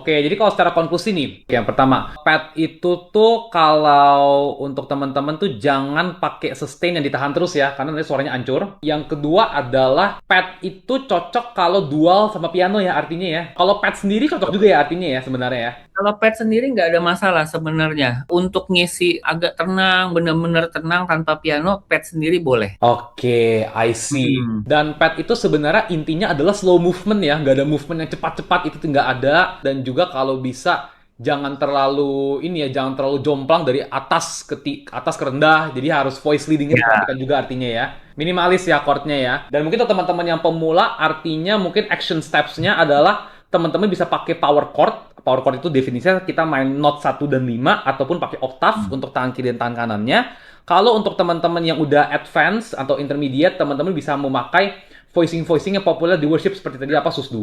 Oke, jadi kalau secara konklusi nih, yang pertama, pad itu tuh kalau untuk teman-teman tuh jangan pakai sustain yang ditahan terus ya, karena nanti suaranya hancur. Yang kedua adalah pad itu cocok kalau dual sama piano ya artinya ya. Kalau pad sendiri cocok juga ya artinya ya sebenarnya ya. Kalau pad sendiri nggak ada masalah sebenarnya. Untuk ngisi agak tenang, bener-bener tenang tanpa piano, pad sendiri boleh. Oke, I see. Dan pad itu sebenarnya intinya adalah slow movement ya, nggak ada movement yang cepat-cepat itu tuh nggak ada. Dan juga kalau bisa jangan terlalu ini ya, jangan terlalu jomplang dari atas ke atas ke rendah. Jadi harus voice leading-nya diperhatikan juga artinya ya. Minimalis ya chordnya ya. Dan mungkin untuk teman-teman yang pemula artinya mungkin action steps-nya adalah teman-teman bisa pakai power chord. Power chord itu definisinya kita main note 1 dan 5 ataupun pakai octave untuk tangan kiri dan tangan kanannya. Kalau untuk teman-teman yang udah advance atau intermediate, teman-teman bisa memakai voicing-voicing yang populer di worship seperti tadi apa sus 2,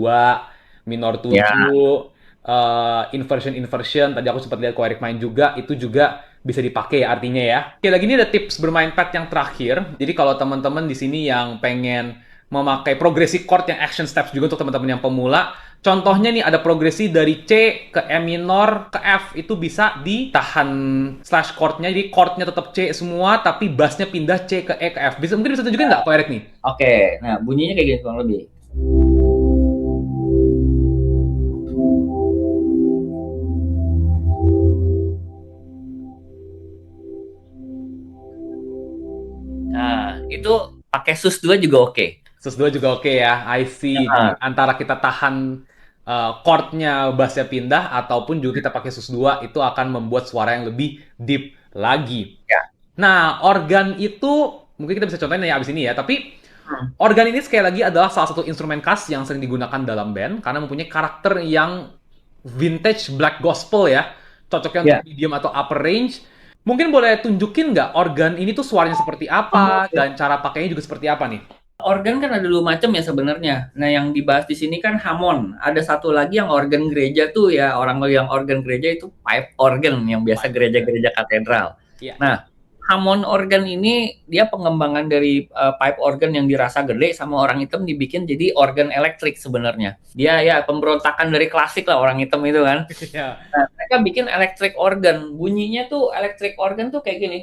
minor 7, inversion, tadi aku sempat lihat ko Erik main juga, itu juga bisa dipakai artinya ya. Oke, lagi ini ada tips bermain pad yang terakhir. Jadi kalau teman-teman di sini yang pengen memakai progresi chord yang action steps juga untuk teman-teman yang pemula, contohnya nih ada progresi dari C ke E minor ke F, itu bisa ditahan slash chordnya, jadi chordnya tetap C semua tapi bassnya pindah C ke E ke F. Mungkin bisa tunjukin nggak ko Erik nih? Oke, nah bunyinya kayak gini kurang lebih. Nah, itu pakai sus 2 juga oke. Sus 2 juga oke ya, I see. Jadi, antara kita tahan chordnya bassnya pindah ataupun juga kita pakai sus 2 itu akan membuat suara yang lebih deep lagi. Ya. Nah, organ itu mungkin kita bisa contohin ya abis ini ya, tapi organ ini sekali lagi adalah salah satu instrumen khas yang sering digunakan dalam band karena mempunyai karakter yang vintage black gospel ya, cocoknya untuk medium atau upper range. Mungkin boleh tunjukin nggak organ ini tuh suaranya seperti apa dan cara pakainya juga seperti apa nih? Organ kan ada dua macam ya sebenarnya. Nah, yang dibahas di sini kan Hammond. Ada satu lagi yang organ gereja tuh ya, orang yang organ gereja itu pipe organ yang biasa gereja-gereja katedral. Yeah. Nah, Hammond organ ini dia pengembangan dari pipe organ yang dirasa gede sama orang hitam dibikin jadi organ elektrik sebenarnya. Dia ya pemberontakan dari klasik lah orang hitam itu kan. Yeah. Nah, mereka bikin electric organ. Bunyinya tuh electric organ tuh kayak gini.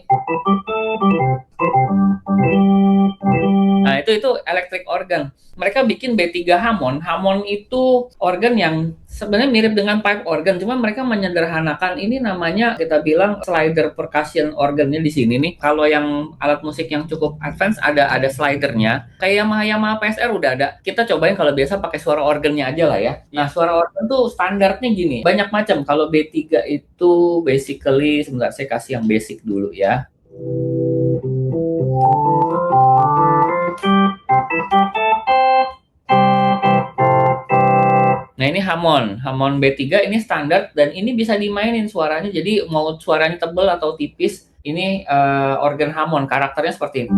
Nah, itu itu electric organ. Mereka bikin B3 Hammond. Hammond itu organ yang sebenarnya mirip dengan pipe organ, cuma mereka menyederhanakan. Ini namanya kita bilang slider percussion organnya di sini nih. Kalau yang alat musik yang cukup advance ada slidernya. Kayak Yamaha PSR udah ada. Kita cobain kalau biasa pakai suara organnya aja lah ya. Nah, suara organ tuh standarnya gini. Banyak macam. Kalau B3 itu basically, sebentar saya kasih yang basic dulu ya. Nah, ini Hammond B3 ini standar dan ini bisa dimainin suaranya. Jadi mau suaranya tebal atau tipis, ini organ Hammond, karakternya seperti ini.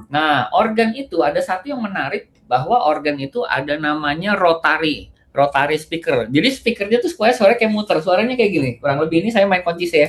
Nah, organ itu ada satu yang menarik, bahwa organ itu ada namanya rotary speaker. Jadi speakernya tuh suaranya kayak muter, suaranya kayak gini. Kurang lebih ini saya main kunci C ya.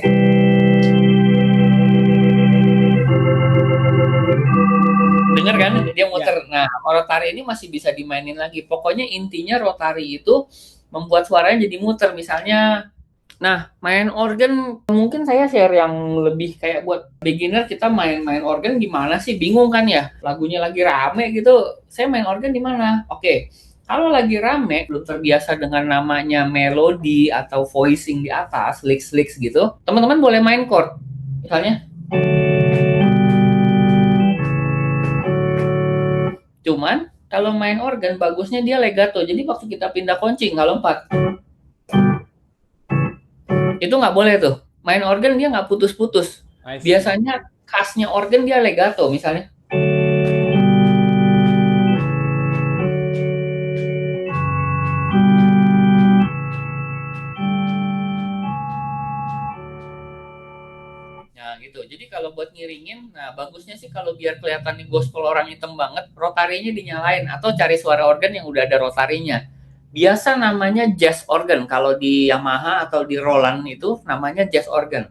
Dengar kan dia muter. Nah, rotary ini masih bisa dimainin lagi. Pokoknya intinya rotary itu membuat suaranya jadi muter. Misalnya, nah, main organ mungkin saya share yang lebih kayak buat beginner. Kita main organ gimana sih? Bingung kan ya? Lagunya lagi rame gitu. Saya main organ di mana? Oke. Kalau lagi rame, belum terbiasa dengan namanya melodi atau voicing di atas, licks gitu, teman-teman boleh main chord. Misalnya, cuman kalau main organ bagusnya dia legato. Jadi waktu kita pindah kunci nggak lompat. Itu nggak boleh tuh. Main organ dia nggak putus-putus. Biasanya khasnya organ dia legato misalnya. Nah gitu. Jadi kalau buat ngiringin, nah bagusnya sih kalau biar kelihatan gospel orang hitam banget, rotarinya dinyalain atau cari suara organ yang udah ada rotarinya. Biasa namanya jazz organ. Kalau di Yamaha atau di Roland itu namanya jazz organ.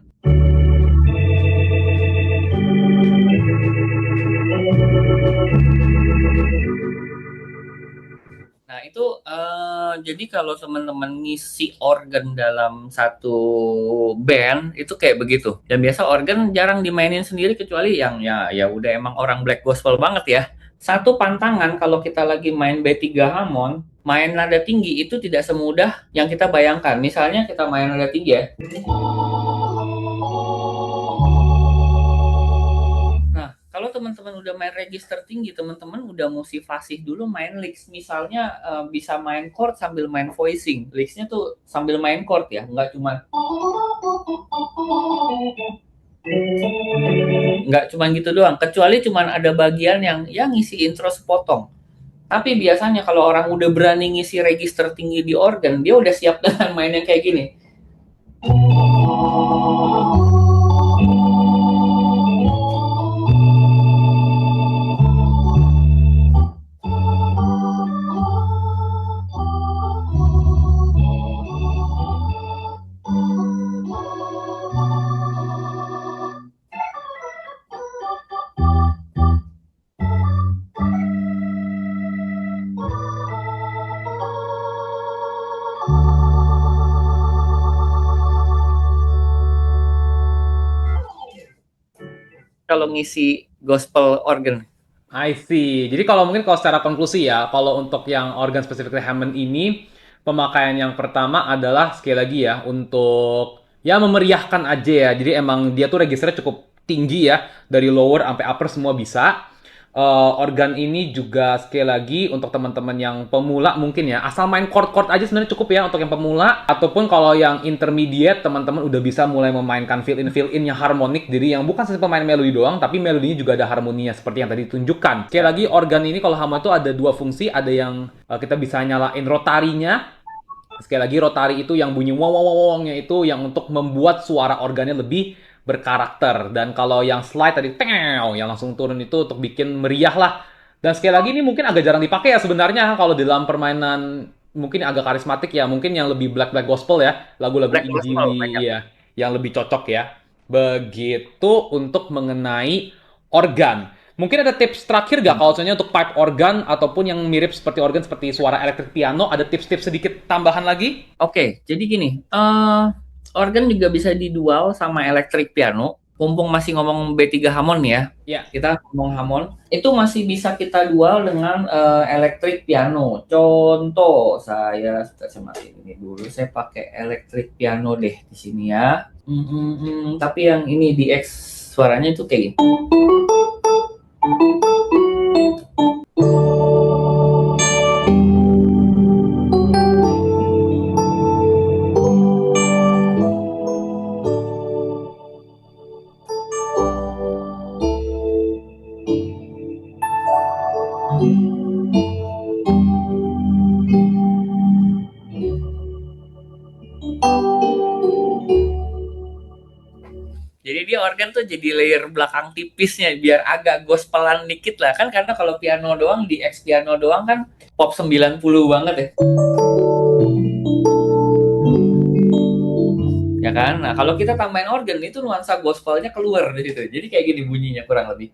Nah itu jadi kalau teman-teman ngisi organ dalam satu band itu kayak begitu. Dan biasa organ jarang dimainin sendiri kecuali yang ya udah emang orang black gospel banget ya. Satu pantangan kalau kita lagi main B3 Hammond, main nada tinggi itu tidak semudah yang kita bayangkan. Misalnya kita main nada tinggi ya. Nah, kalau teman-teman udah main register tinggi, teman-teman udah mesti fasih dulu main licks. Misalnya bisa main chord sambil main voicing. Licksnya tuh sambil main chord ya, nggak cuma gitu doang. Kecuali cuma ada bagian yang ngisi intro sepotong. Tapi biasanya kalau orang udah berani ngisi register tinggi di organ, dia udah siap dengan main yang kayak gini. Kalau ngisi gospel organ. I see. Jadi kalau secara konklusi ya, kalau untuk yang organ specifically Hammond ini, pemakaian yang pertama adalah sekali lagi ya, untuk ya memeriahkan aja ya. Jadi emang dia tuh registernya cukup tinggi ya, dari lower sampai upper semua bisa. Organ ini juga sekali lagi untuk teman-teman yang pemula mungkin ya, asal main chord-chord aja sebenarnya cukup ya untuk yang pemula, ataupun kalau yang intermediate teman-teman udah bisa mulai memainkan fill-in yang harmonik, jadi yang bukan seperti pemain melodi doang tapi melodinya juga ada harmoninya seperti yang tadi ditunjukkan. Sekali lagi organ ini kalau Hammond itu ada dua fungsi, ada yang kita bisa nyalain rotarinya. Sekali lagi rotari itu yang bunyi wow-wow-wow-nya itu yang untuk membuat suara organnya lebih berkarakter. Dan kalau yang slide tadi yang langsung turun itu untuk bikin meriah lah. Dan sekali lagi ini mungkin agak jarang dipakai ya sebenarnya kalau di dalam permainan mungkin agak karismatik ya, mungkin yang lebih black gospel ya, lagu-lagu injili ya, yang lebih cocok ya. Begitu untuk mengenai organ. Mungkin ada tips terakhir gak kalau misalnya untuk pipe organ ataupun yang mirip seperti organ seperti suara elektrik piano, ada tips-tips sedikit tambahan lagi? Oke, jadi gini, organ juga bisa didual sama elektrik piano. mumpung masih ngomong B3 Hammond ya, Ya. kita ngomong Hammond, itu masih bisa kita dual dengan electric piano. Contoh, saya matiin ini dulu, saya pakai electric piano deh di sini ya. Tapi yang ini di X suaranya itu kayak gini. Jadi dia organ tuh jadi layer belakang tipisnya biar agak gospelan dikit lah kan, karena kalau piano doang di X piano doang kan pop 90 banget ya. Ya kan? Nah, kalau kita tambahin organ itu nuansa gospelnya keluar di situ. Jadi kayak gini bunyinya kurang lebih.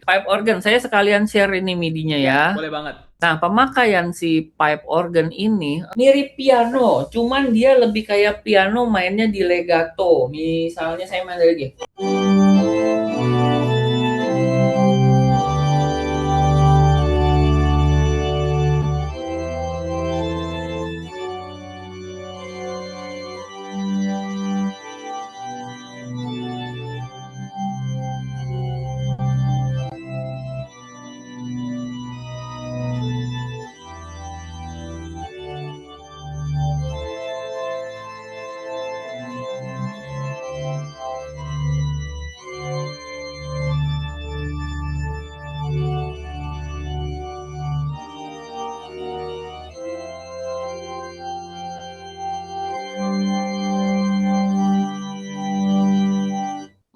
Pipe organ, saya sekalian share ini MIDI-nya ya. Boleh banget. Nah, pemakaian si pipe organ ini mirip piano, cuman dia lebih kayak piano mainnya di legato. Misalnya saya main lagi.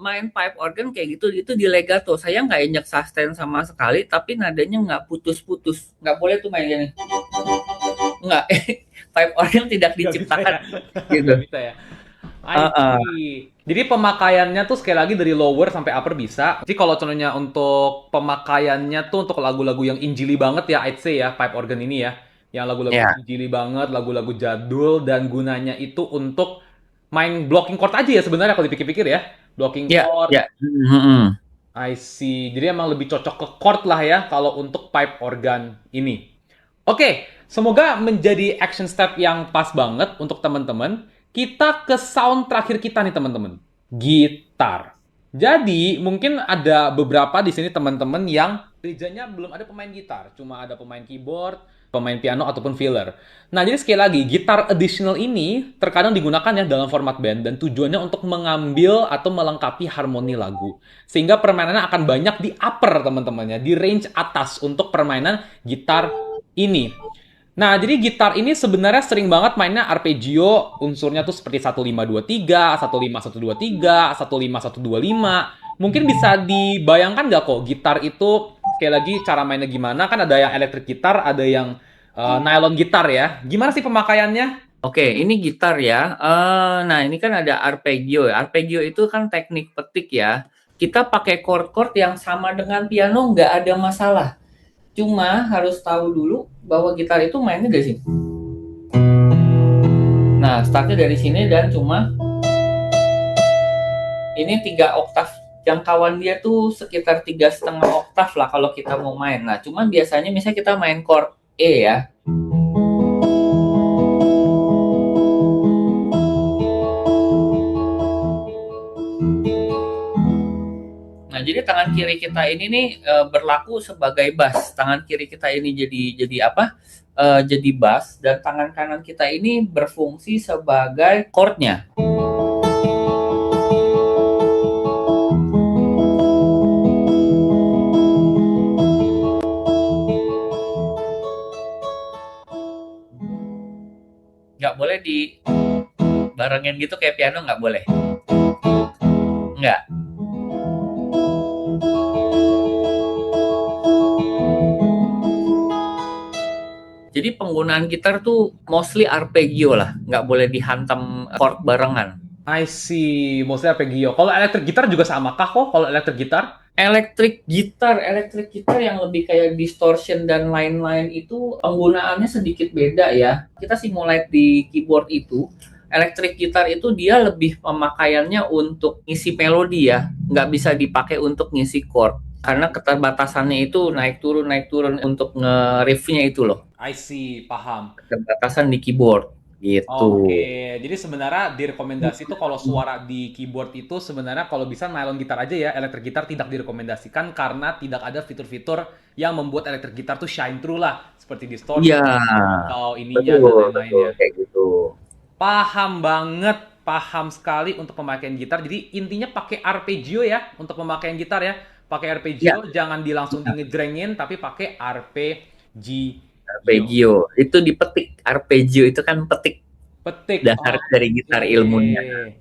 Main pipe organ kayak gitu itu di legato. Saya nggak injek sustain sama sekali, tapi nadanya nggak putus-putus. Nggak boleh tuh main gini. Nggak, pipe organ tidak diciptakan gitu. Nggak bisa ya. I see. Jadi pemakaiannya tuh sekali lagi dari lower sampai upper bisa. Jadi kalau contohnya untuk pemakaiannya tuh untuk lagu-lagu yang injili banget ya, I'd say ya, pipe organ ini ya. Yang lagu-lagu Ya. injili banget, lagu-lagu jadul, dan gunanya itu untuk main blocking chord aja ya sebenarnya kalau dipikir-pikir ya. Blocking Ya, chord, ya. I see. Jadi emang lebih cocok ke chord lah ya kalau untuk pipe organ ini. Oke, semoga menjadi action step yang pas banget untuk teman-teman. Kita ke sound terakhir kita nih teman-teman. Gitar. Jadi mungkin ada beberapa di sini teman-teman yang gerejanya belum ada pemain gitar, cuma ada pemain keyboard, pemain piano ataupun filler. Nah, jadi sekali lagi, gitar additional ini terkadang digunakan ya dalam format band dan tujuannya untuk mengambil atau melengkapi harmoni lagu. Sehingga permainannya akan banyak di upper teman-temannya, di range atas untuk permainan gitar ini. Nah, jadi gitar ini sebenarnya sering banget mainnya arpeggio, unsurnya tuh seperti 1523, 15123, 15125. Mungkin bisa dibayangkan nggak kok gitar itu sekali lagi cara mainnya gimana? Kan ada yang electric gitar, ada yang nylon gitar ya. Gimana sih pemakaiannya? Oke, ini gitar ya. Nah, ini kan ada arpeggio. Arpeggio itu kan teknik petik ya. Kita pakai chord-chord yang sama dengan piano nggak ada masalah. Cuma harus tahu dulu bahwa gitar itu mainnya dari sini. Nah, startnya dari sini dan cuma ini 3 oktav. Jangkauan dia tuh sekitar 3,5 oktav lah kalau kita mau main. Nah, cuman biasanya misalnya kita main chord E ya. Nah, jadi tangan kiri kita ini nih berlaku sebagai bass. Tangan kiri kita ini jadi apa? Jadi bass dan tangan kanan kita ini berfungsi sebagai chordnya. Nggak boleh dibarengin gitu kayak piano, nggak boleh. Nggak. Jadi Jadi penggunaan gitar tuh mostly arpeggio lah, nggak boleh dihantam chord barengan. I see, mostly arpeggio. Kalau electric gitar juga sama kah kok? Kalau electric gitar? Electric gitar yang lebih kayak distortion dan lain-lain itu penggunaannya sedikit beda ya. Kita simulate di keyboard itu, electric gitar itu dia lebih pemakaiannya untuk ngisi melodi ya, nggak bisa dipakai untuk ngisi chord. Karena keterbatasannya itu naik turun untuk nge-riff-nya itu loh. I see, paham. Keterbatasan di keyboard gitu. Oke, jadi sebenarnya direkomendasi tuh kalau suara di keyboard itu sebenarnya kalau bisa nylon gitar aja ya, electric gitar tidak direkomendasikan karena tidak ada fitur-fitur yang membuat electric gitar tuh shine through lah, seperti distortion Iya, atau ininya dan betul, betul lain-lainnya. kayak gitu. Paham banget, paham sekali untuk pemakaian gitar. Jadi intinya pakai arpeggio ya untuk pemakaian gitar ya. Pakai Ya, arpeggio, jangan langsung di ngejrengin, tapi pakai arpeggio. arpeggio. Itu dipetik. Arpeggio itu kan petik Petik. dasar dari gitar ilmunya. Oke.